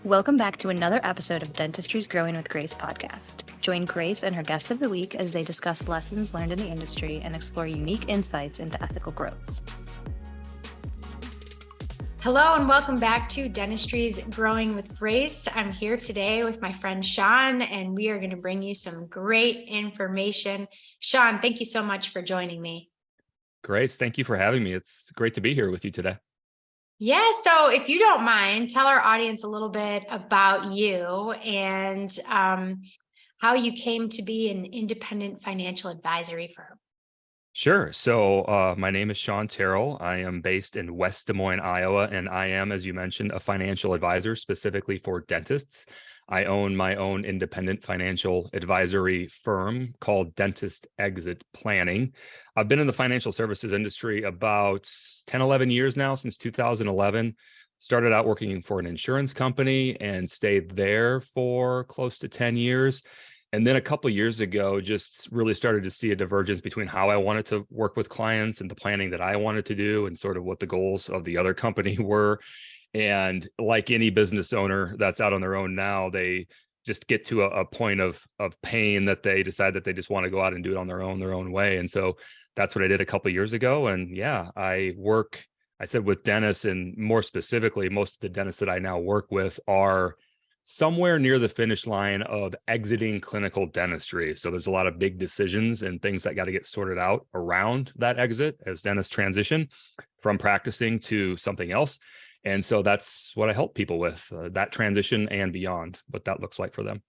Welcome back to another episode of Dentistry's Growing with Grace podcast. Join Grace and her guest of the week as they discuss lessons learned in the industry and explore unique insights into ethical growth. Hello and welcome back to Dentistry's Growing with Grace. I'm here today with my friend Shawn, and we are going to bring you some great information. Shawn, thank you so much for joining me. Grace, thank you for having me. It's great to be here with you today. Yeah, so if you don't mind, tell our audience a little bit about you and how you came to be an independent financial advisory firm. Sure. So my name is Shawn Terrell. I am based in West Des Moines, Iowa, and I am, as you mentioned, a financial advisor specifically for dentists. I own my own independent financial advisory firm called Dentist Exit Planning. I've been in the financial services industry about 10, 11 years now, since 2011. Started out working for an insurance company and stayed there for close to 10 years. And then a couple of years ago, just really started to see a divergence between how I wanted to work with clients and the planning that I wanted to do and sort of what the goals of the other company were. And like any business owner that's out on their own now, they just get to a point of pain that they decide that they just want to go out and do it on their own way. And so that's what I did a couple of years ago. And yeah, I said with dentists, and more specifically, most of the dentists that I now work with are somewhere near the finish line of exiting clinical dentistry. So there's a lot of big decisions and things that got to get sorted out around that exit as dentists transition from practicing to something else. And so that's what I help people with, that transition and beyond, what that looks like for them.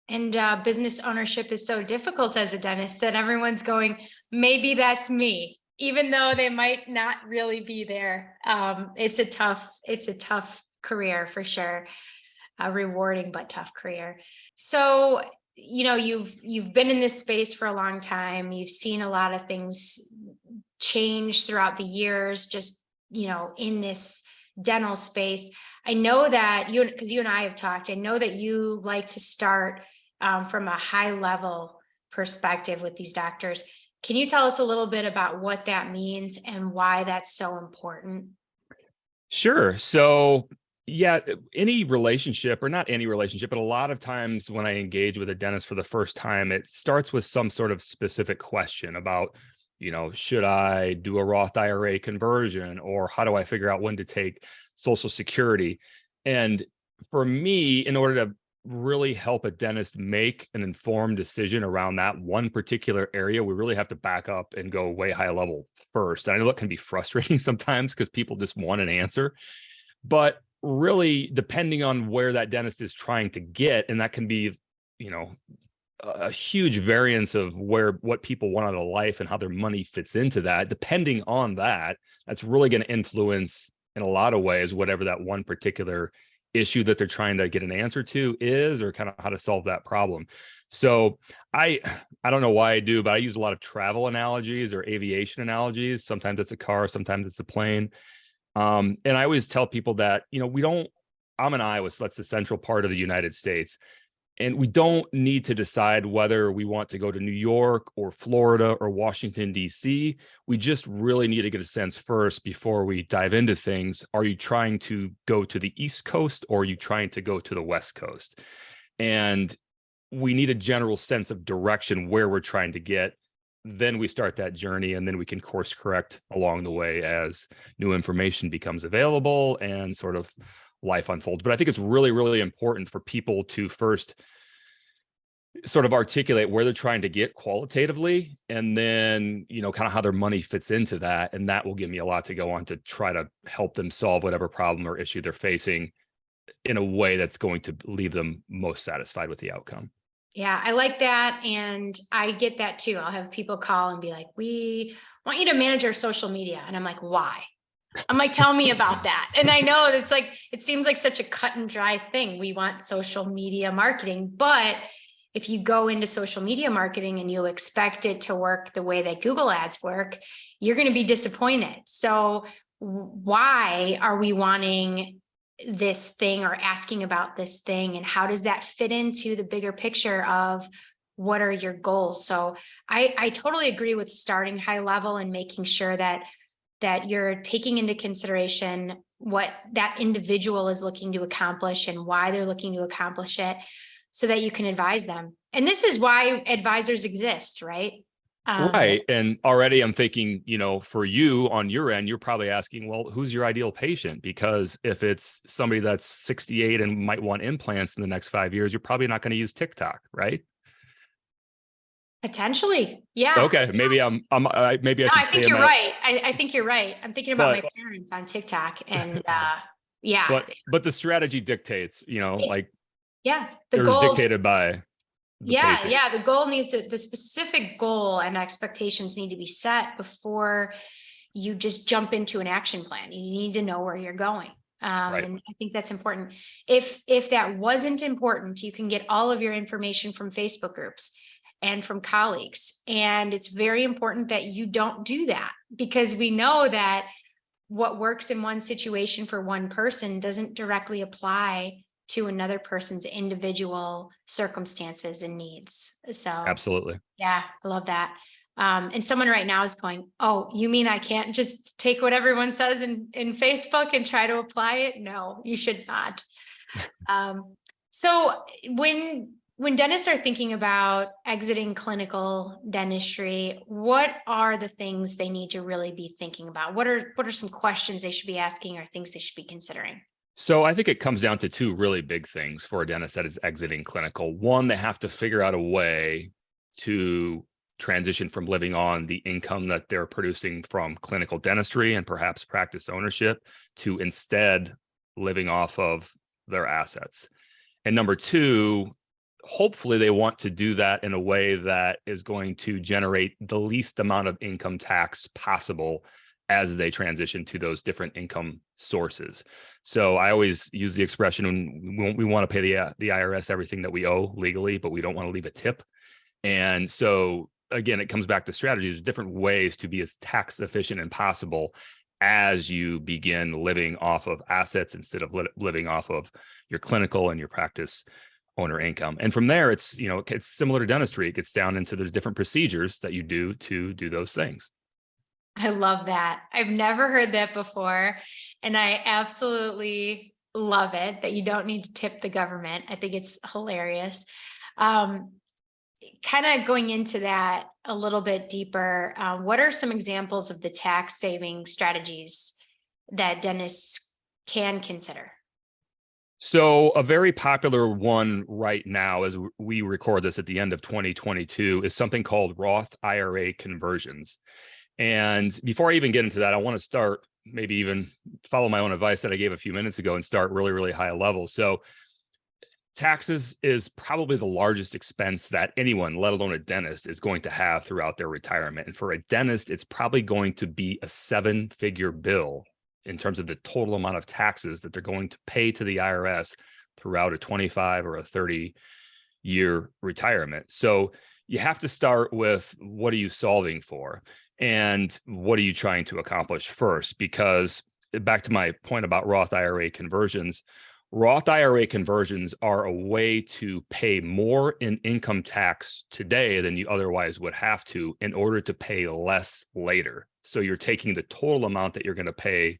And business ownership is so difficult as a dentist that everyone's going, maybe that's me, even though they might not really be there. It's a tough career for sure. A rewarding but tough career. So, you've been in this space for a long time. You've seen a lot of things change throughout the years, just, in this dental space. I know that because you and I have talked, I know that you like to start from a high level perspective with these doctors. Can you tell us a little bit about what that means and why that's so important? Sure. So yeah, any relationship, or not any relationship, but a lot of times when I engage with a dentist for the first time, it starts with some sort of specific question about, should I do a Roth IRA conversion, or how do I figure out when to take Social Security? And for me, in order to really help a dentist make an informed decision around that one particular area, we really have to back up and go way high level first. And I know that can be frustrating sometimes because people just want an answer, but really depending on where that dentist is trying to get, and that can be, a huge variance of what people want out of life and how their money fits into that. Depending on that, that's really going to influence in a lot of ways whatever that one particular issue that they're trying to get an answer to is, or kind of how to solve that problem. So I don't know why I do, but I use a lot of travel analogies or aviation analogies. Sometimes it's a car, sometimes it's a plane. And I always tell people that, I'm in Iowa, so that's the central part of the United States. And we don't need to decide whether we want to go to New York or Florida or Washington, D.C. We just really need to get a sense first before we dive into things. Are you trying to go to the East Coast, or are you trying to go to the West Coast? And we need a general sense of direction where we're trying to get. Then we start that journey, and then we can course correct along the way as new information becomes available and sort of life unfolds. But I think it's really, really important for people to first sort of articulate where they're trying to get qualitatively, and then, kind of how their money fits into that. And that will give me a lot to go on to try to help them solve whatever problem or issue they're facing in a way that's going to leave them most satisfied with the outcome. Yeah, I like that. And I get that too. I'll have people call and be like, we want you to manage our social media. And I'm like, why? I'm like, tell me about that. And I know it's like, it seems like such a cut and dry thing. We want social media marketing, but if you go into social media marketing and you expect it to work the way that Google ads work, you're going to be disappointed. So why are we wanting this thing or asking about this thing, and how does that fit into the bigger picture of what are your goals? So I totally agree with starting high level and making sure that you're taking into consideration what that individual is looking to accomplish and why they're looking to accomplish it, so that you can advise them. And this is why advisors exist, right? Right. And already I'm thinking, for you on your end, you're probably asking, well, who's your ideal patient? Because if it's somebody that's 68 and might want implants in the next 5 years, you're probably not going to use TikTok, right? Potentially. Yeah. Okay. Maybe maybe I should I think stay in you're that. right. I think you're right. I'm thinking about my parents on TikTok, and yeah. But the strategy dictates, like the there's goal. dictated by the patient. Yeah. The goal the specific goal and expectations need to be set before you just jump into an action plan. You need to know where you're going. Right. And I think that's important. If that wasn't important, you can get all of your information from Facebook groups and from colleagues. And it's very important that you don't do that, because we know that what works in one situation for one person doesn't directly apply to another person's individual circumstances and needs. So Absolutely. yeah, I love that. And someone right now is going, oh, you mean I can't just take what everyone says in Facebook and try to apply it? No, you should not. So when dentists are thinking about exiting clinical dentistry, what are the things they need to really be thinking about? What are some questions they should be asking, or things they should be considering? So I think it comes down to two really big things for a dentist that is exiting clinical. One, they have to figure out a way to transition from living on the income that they're producing from clinical dentistry and perhaps practice ownership to instead living off of their assets. And number two, hopefully they want to do that in a way that is going to generate the least amount of income tax possible as they transition to those different income sources. So I always use the expression, we want to pay the IRS everything that we owe legally, but we don't want to leave a tip. And so again, it comes back to strategies, different ways to be as tax efficient as possible as you begin living off of assets instead of living off of your clinical and your practice owner income. And from there, it's similar to dentistry. It gets down into there's different procedures that you do to do those things. I love that. I've never heard that before. And I absolutely love it that you don't need to tip the government. I think it's hilarious. Kind of going into that a little bit deeper, what are some examples of the tax saving strategies that dentists can consider? So a very popular one right now, as we record this at the end of 2022, is something called Roth IRA conversions. And before I even get into that, I want to start, maybe even follow my own advice that I gave a few minutes ago and start really, really high level. So taxes is probably the largest expense that anyone, let alone a dentist, is going to have throughout their retirement. And for a dentist, it's probably going to be a 7-figure bill in terms of the total amount of taxes that they're going to pay to the IRS throughout a 25 or a 30-year retirement. So you have to start with, what are you solving for? And what are you trying to accomplish first? Because back to my point about Roth IRA conversions are a way to pay more in income tax today than you otherwise would have to in order to pay less later. So you're taking the total amount that you're going to pay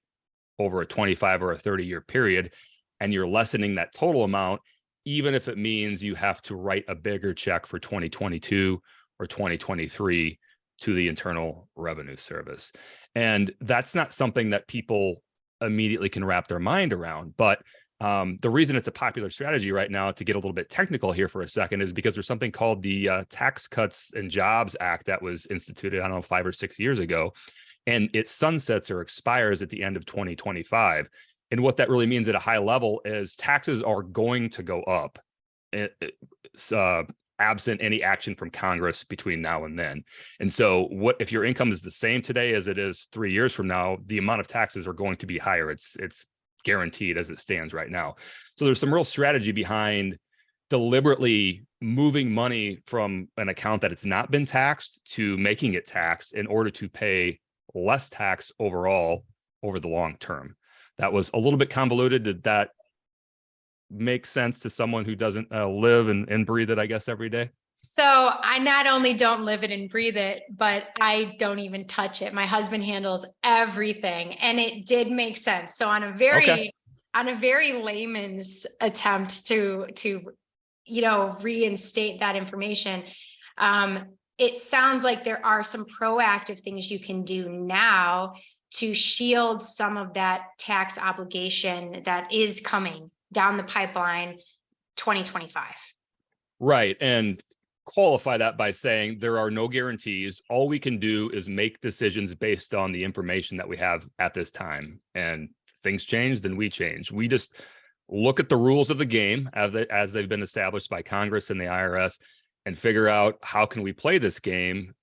over a 25 or a 30-year period, and you're lessening that total amount, even if it means you have to write a bigger check for 2022 or 2023 to the Internal Revenue Service. And that's not something that people immediately can wrap their mind around. But the reason it's a popular strategy right now, to get a little bit technical here for a second, is because there's something called the Tax Cuts and Jobs Act that was instituted, I don't know, 5 or 6 years ago. And it sunsets or expires at the end of 2025. And what that really means at a high level is taxes are going to go up, absent any action from Congress between now and then. And so what if your income is the same today as it is 3 years from now, the amount of taxes are going to be higher. It's guaranteed as it stands right now. So there's some real strategy behind deliberately moving money from an account that it's not been taxed to making it taxed in order to pay less tax overall over the long term. That was a little bit convoluted. Did that make sense to someone who doesn't live and breathe it, I guess, every day? So I not only don't live it and breathe it, but I don't even touch it. My husband handles everything, and it did make sense. So on a Okay. very layman's attempt to reinstate that information, it sounds like there are some proactive things you can do now to shield some of that tax obligation that is coming down the pipeline 2025. Right. And qualify that by saying there are no guarantees. All we can do is make decisions based on the information that we have at this time. And things change, then we change. We just look at the rules of the game as they've been established by Congress and the IRS and figure out how can we play this game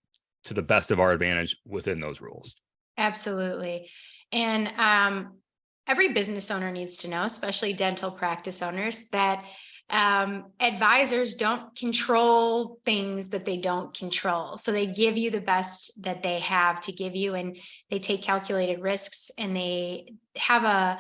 to the best of our advantage within those rules. Absolutely. And every business owner needs to know, especially dental practice owners, that advisors don't control things that they don't control. So they give you the best that they have to give you, and they take calculated risks, and they have a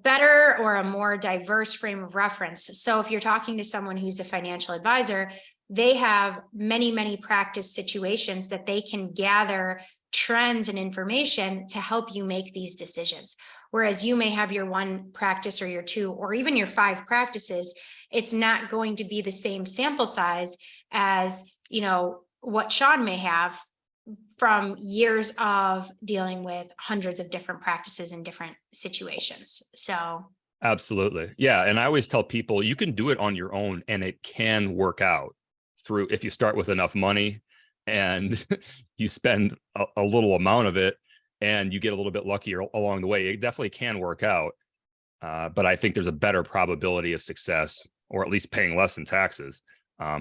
better or a more diverse frame of reference. So if you're talking to someone who's a financial advisor, they have many, many practice situations that they can gather trends and information to help you make these decisions. Whereas you may have your one practice or your two, or even your 5 practices, it's not going to be the same sample size as, what Shawn may have from years of dealing with hundreds of different practices in different situations. So Absolutely. Yeah. And I always tell people you can do it on your own and it can work out through if you start with enough money and you spend a little amount of it and you get a little bit luckier along the way. It definitely can work out. But I think there's a better probability of success, or at least paying less in taxes,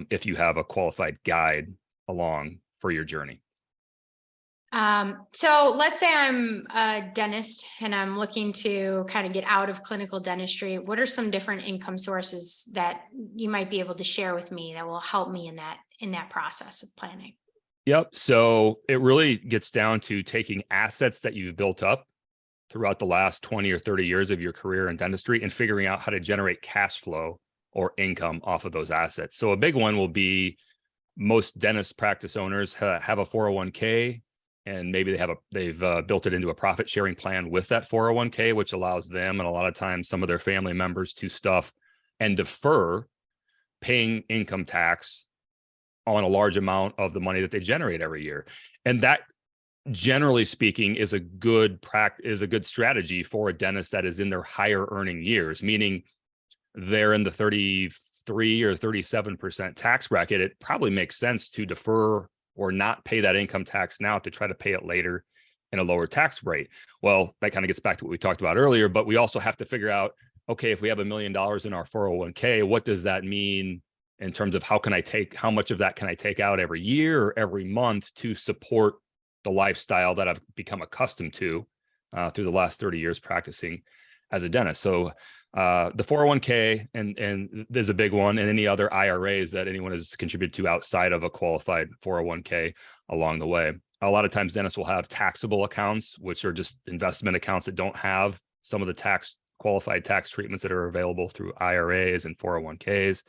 if you have a qualified guide along for your journey. So let's say I'm a dentist and I'm looking to kind of get out of clinical dentistry. What are some different income sources that you might be able to share with me that will help me in that process of planning? Yep. So it really gets down to taking assets that you've built up throughout the last 20 or 30 years of your career in dentistry and figuring out how to generate cash flow or income off of those assets. So a big one will be most dentist practice owners have a 401k, and maybe they've built it into a profit sharing plan with that 401k, which allows them and a lot of times some of their family members to stuff and defer paying income tax on a large amount of the money that they generate every year. And that, generally speaking, is a good strategy for a dentist that is in their higher earning years, meaning they're in the 33 or 37% tax bracket. It probably makes sense to defer or not pay that income tax now to try to pay it later in a lower tax rate. Well, that kind of gets back to what we talked about earlier, but we also have to figure out, okay, if we have $1 million in our 401k, what does that mean in terms of how much of that can I take out every year or every month to support the lifestyle that I've become accustomed to through the last 30 years practicing as a dentist. So the 401k and there's a big one, and any other IRAs that anyone has contributed to outside of a qualified 401k along the way. A lot of times dentists will have taxable accounts, which are just investment accounts that don't have some of the qualified tax treatments that are available through IRAs and 401ks.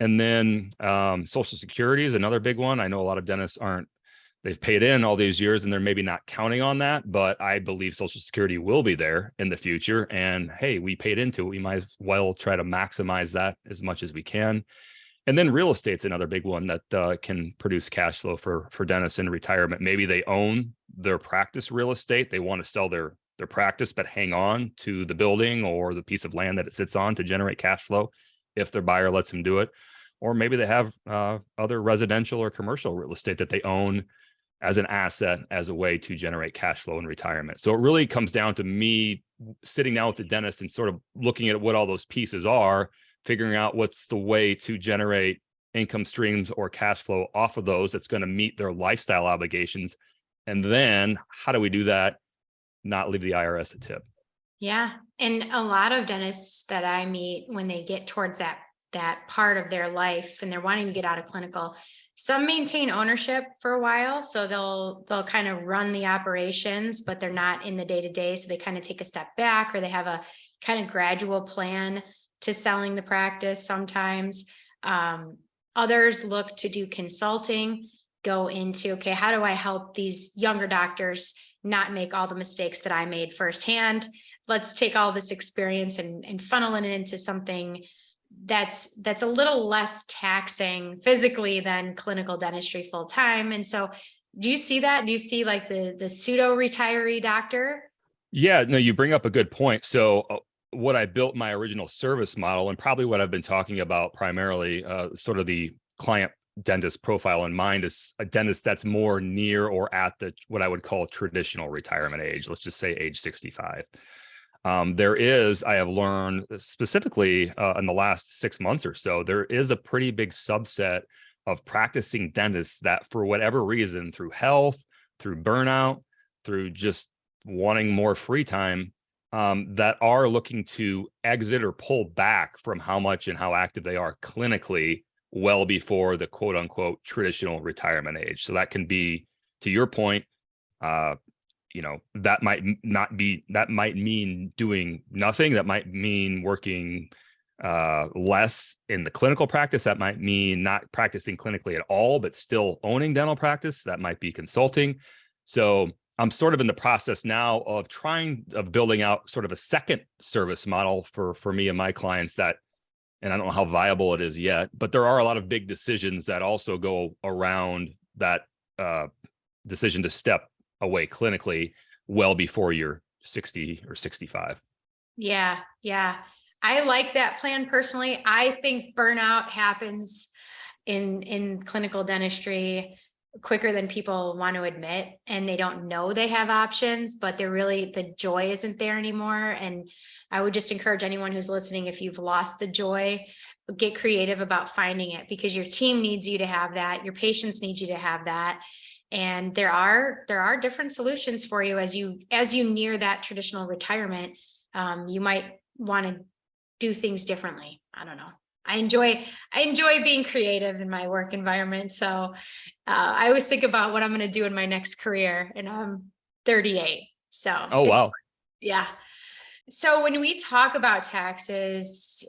And then Social Security is another big one. I know a lot of dentists they've paid in all these years and they're maybe not counting on that, but I believe Social Security will be there in the future. And hey, we paid into it. We might as well try to maximize that as much as we can. And then real estate's another big one that can produce cash flow for dentists in retirement. Maybe they own their practice real estate. They want to sell their practice, but hang on to the building or the piece of land that it sits on to generate cash flow if their buyer lets them do it. Or maybe they have other residential or commercial real estate that they own as an asset, as a way to generate cash flow in retirement. So it really comes down to me sitting down with the dentist and sort of looking at what all those pieces are, figuring out what's the way to generate income streams or cash flow off of those that's going to meet their lifestyle obligations. And then how do we do that? Not leave the IRS a tip. Yeah. And a lot of dentists that I meet, when they get towards that part of their life and they're wanting to get out of clinical, some maintain ownership for a while. So they'll kind of run the operations, but they're not in the day-to-day. So they kind of take a step back, or they have a kind of gradual plan to selling the practice sometimes. Others look to do consulting, go into, okay, how do I help these younger doctors not make all the mistakes that I made firsthand? Let's take all this experience and funnel it into something that's a little less taxing physically than clinical dentistry full time. And so do you see that? Do you see like the pseudo retiree doctor? Yeah, no, you bring up a good point. So what I built my original service model, and probably what I've been talking about primarily, sort of the client dentist profile in mind, is a dentist that's more near or at the what I would call traditional retirement age. Let's just say age 65. I have learned specifically in the last 6 months or so, there is a pretty big subset of practicing dentists that, for whatever reason, through health, through burnout, through just wanting more free time, that are looking to exit or pull back from how much and how active they are clinically well before the quote unquote traditional retirement age. So that can be, to your point, that might mean doing nothing. That might mean working less in the clinical practice. That might mean not practicing clinically at all, but still owning dental practice. That might be consulting. So I'm sort of in the process now of building out sort of a second service model for me and my clients that, and I don't know how viable it is yet, but there are a lot of big decisions that also go around that decision to step away clinically well before you're 60 or 65. Yeah. I like that plan personally. I think burnout happens in clinical dentistry quicker than people want to admit, and they don't know they have options, but the joy isn't there anymore. And I would just encourage anyone who's listening, if you've lost the joy, get creative about finding it, because your team needs you to have that. Your patients need you to have that. And there are different solutions for you as you near that traditional retirement. You might want to do things differently. I don't know. I enjoy being creative in my work environment. So I always think about what I'm going to do in my next career, and I'm 38. So Oh, wow. Yeah. So when we talk about taxes,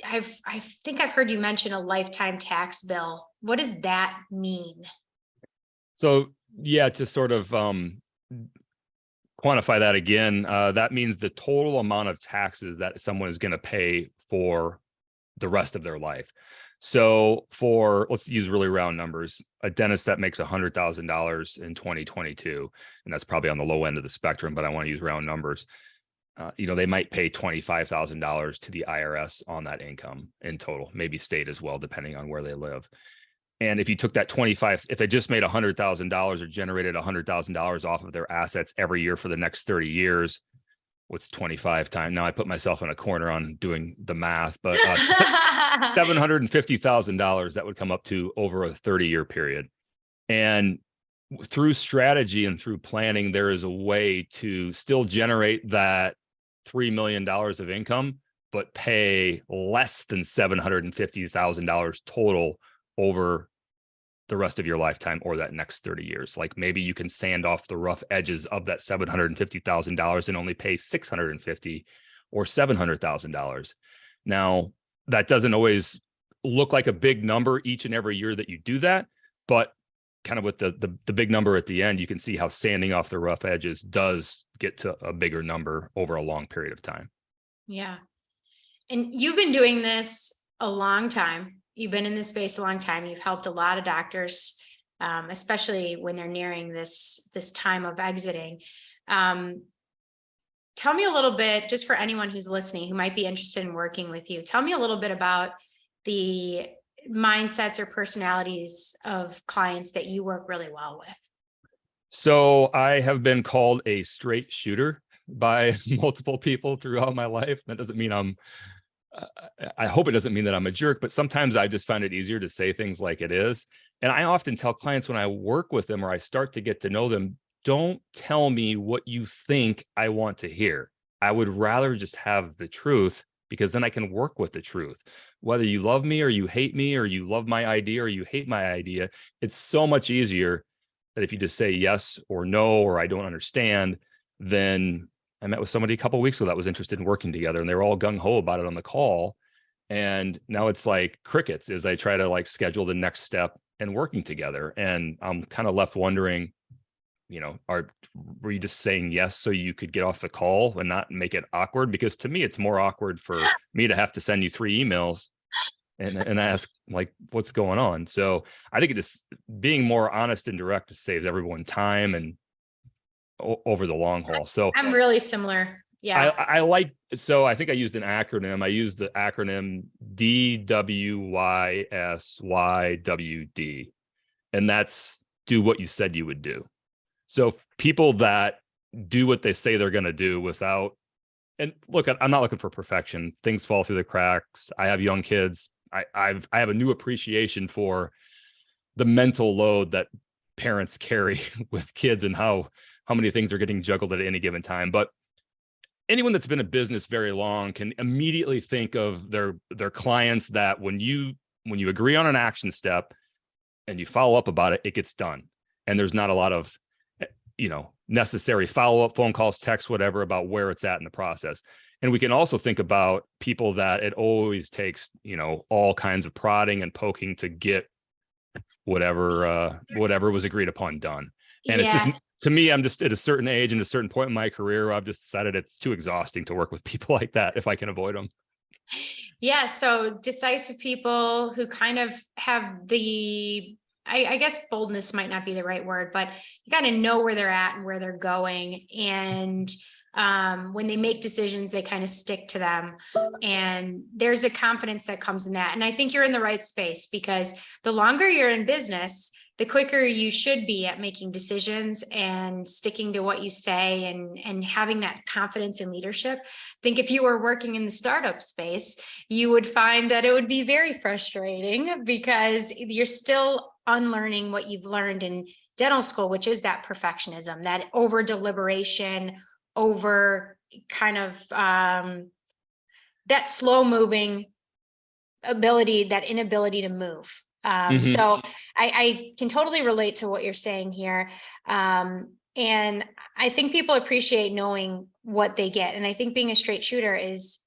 I think I've heard you mention a lifetime tax bill. What does that mean? So yeah, to sort of quantify that again, that means the total amount of taxes that someone is going to pay for the rest of their life. So let's use really round numbers, a dentist that makes $100,000 in 2022, and that's probably on the low end of the spectrum, but I want to use round numbers. They might pay $25,000 to the IRS on that income in total, maybe state as well, depending on where they live. And if you took that if they just made $100,000 or generated $100,000 off of their assets every year for the next 30 years, what's 25 times? Now I put myself in a corner on doing the math, but $750,000 that would come up to over a 30-year period. And through strategy and through planning, there is a way to still generate that $3 million of income, but pay less than $750,000 total over the rest of your lifetime or that next 30 years. Like maybe you can sand off the rough edges of that $750,000 and only pay $650,000 or $700,000. Now, that doesn't always look like a big number each and every year that you do that, but kind of with the big number at the end, you can see how sanding off the rough edges does get to a bigger number over a long period of time. Yeah. And you've been doing this a long time. You've been in this space a long time. You've helped a lot of doctors, especially when they're nearing this time of exiting. Tell me a little bit, just for anyone who's listening who might be interested in working with you, tell me a little bit about the mindsets or personalities of clients that you work really well with. So I have been called a straight shooter by multiple people throughout my life. That doesn't mean I hope it doesn't mean that I'm a jerk, but sometimes I just find it easier to say things like it is. And I often tell clients when I work with them or I start to get to know them, don't tell me what you think I want to hear. I would rather just have the truth, because then I can work with the truth. Whether you love me or you hate me, or you love my idea or you hate my idea, it's so much easier that if you just say yes or no, or I don't understand. Then I met with somebody a couple of weeks ago that was interested in working together, and they were all gung ho about it on the call. And now it's like crickets as I try to like schedule the next step and working together. And I'm kind of left wondering, were you just saying yes so you could get off the call and not make it awkward? Because to me, it's more awkward for me to have to send you 3 emails and ask like, what's going on? So I think it just being more honest and direct saves everyone time and over the long haul. So I'm really similar. Yeah. So I think I used an acronym. I used the acronym DWYSYWD, and that's do what you said you would do. So people that do what they say they're going to do without, and look, I'm not looking for perfection. Things fall through the cracks. I have young kids. I have a new appreciation for the mental load that parents carry with kids and how many things are getting juggled at any given time. But anyone that's been in business very long can immediately think of their clients that when you agree on an action step and you follow up about it, it gets done. And there's not a lot of, necessary follow-up phone calls, texts, whatever, about where it's at in the process. And we can also think about people that it always takes, all kinds of prodding and poking to get whatever was agreed upon done. And It's just, to me, I'm just at a certain age and a certain point in my career where I've just decided it's too exhausting to work with people like that if I can avoid them. Yeah. So decisive people who kind of have the, I guess boldness might not be the right word, but you got to know where they're at and where they're going. And when they make decisions, they kind of stick to them. And there's a confidence that comes in that. And I think you're in the right space, because the longer you're in business, the quicker you should be at making decisions and sticking to what you say and having that confidence in leadership. I think if you were working in the startup space, you would find that it would be very frustrating because you're still unlearning what you've learned in dental school, which is that perfectionism, that over deliberation, over kind of that slow moving ability, that inability to move. So I can totally relate to what you're saying here. And I think people appreciate knowing what they get. And I think being a straight shooter is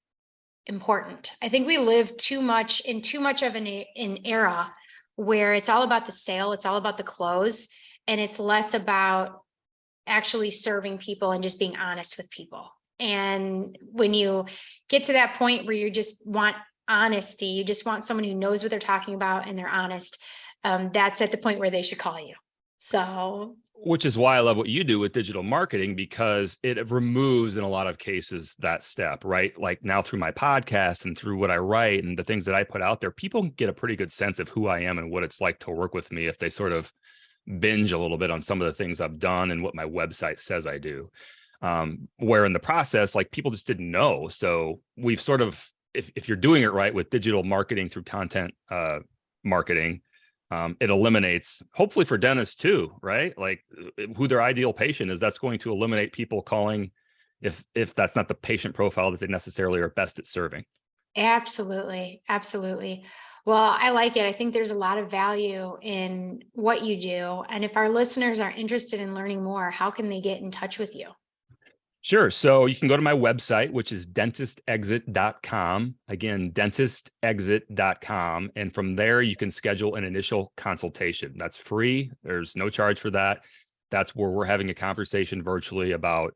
important. I think we live too much of an era where it's all about the sale, it's all about the close, and it's less about actually serving people and just being honest with people. And when you get to that point where you just want honesty, you just want someone who knows what they're talking about and they're honest, that's at the point where they should call you. So, which is why I love what you do with digital marketing, because it removes in a lot of cases that step, right? Like now through my podcast and through what I write and the things that I put out there, people get a pretty good sense of who I am and what it's like to work with me if they sort of binge a little bit on some of the things I've done and what my website says I do. Where in the process, like people just didn't know. So we've sort of, if you're doing it right with digital marketing through content marketing, it eliminates, hopefully for dentists too, right? Like who their ideal patient is, that's going to eliminate people calling if that's not the patient profile that they necessarily are best at serving. Absolutely. Absolutely. Well, I like it. I think there's a lot of value in what you do. And if our listeners are interested in learning more, how can they get in touch with you? Sure. So you can go to my website, which is dentistexit.com. Again, dentistexit.com. And from there, you can schedule an initial consultation. That's free. There's no charge for that. That's where we're having a conversation virtually about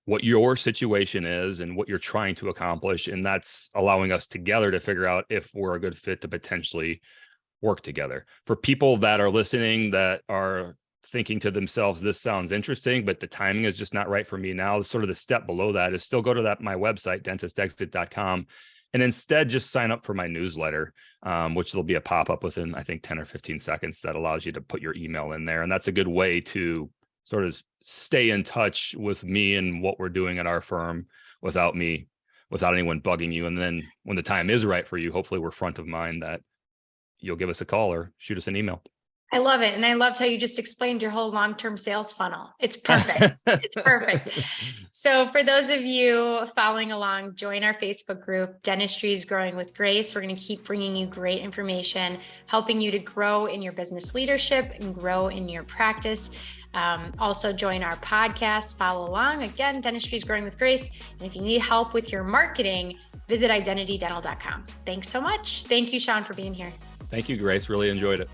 what your situation is and what you're trying to accomplish. And that's allowing us together to figure out if we're a good fit to potentially work together. For people that are listening that are thinking to themselves, this sounds interesting, but the timing is just not right for me now, sort of the step below that is still go to my website, dentistexit.com, and instead just sign up for my newsletter, which will be a pop-up within, I think, 10 or 15 seconds that allows you to put your email in there. And that's a good way to sort of stay in touch with me and what we're doing at our firm without anyone bugging you. And then when the time is right for you, hopefully we're front of mind that you'll give us a call or shoot us an email. I love it. And I loved how you just explained your whole long-term sales funnel. It's perfect. It's perfect. So for those of you following along, join our Facebook group, Dentistry is Growing with Grace. We're going to keep bringing you great information, helping you to grow in your business leadership and grow in your practice. Also join our podcast, follow along. Again, Dentistry is Growing with Grace. And if you need help with your marketing, visit identitydental.com. Thanks so much. Thank you, Shawn, for being here. Thank you, Grace. Really enjoyed it.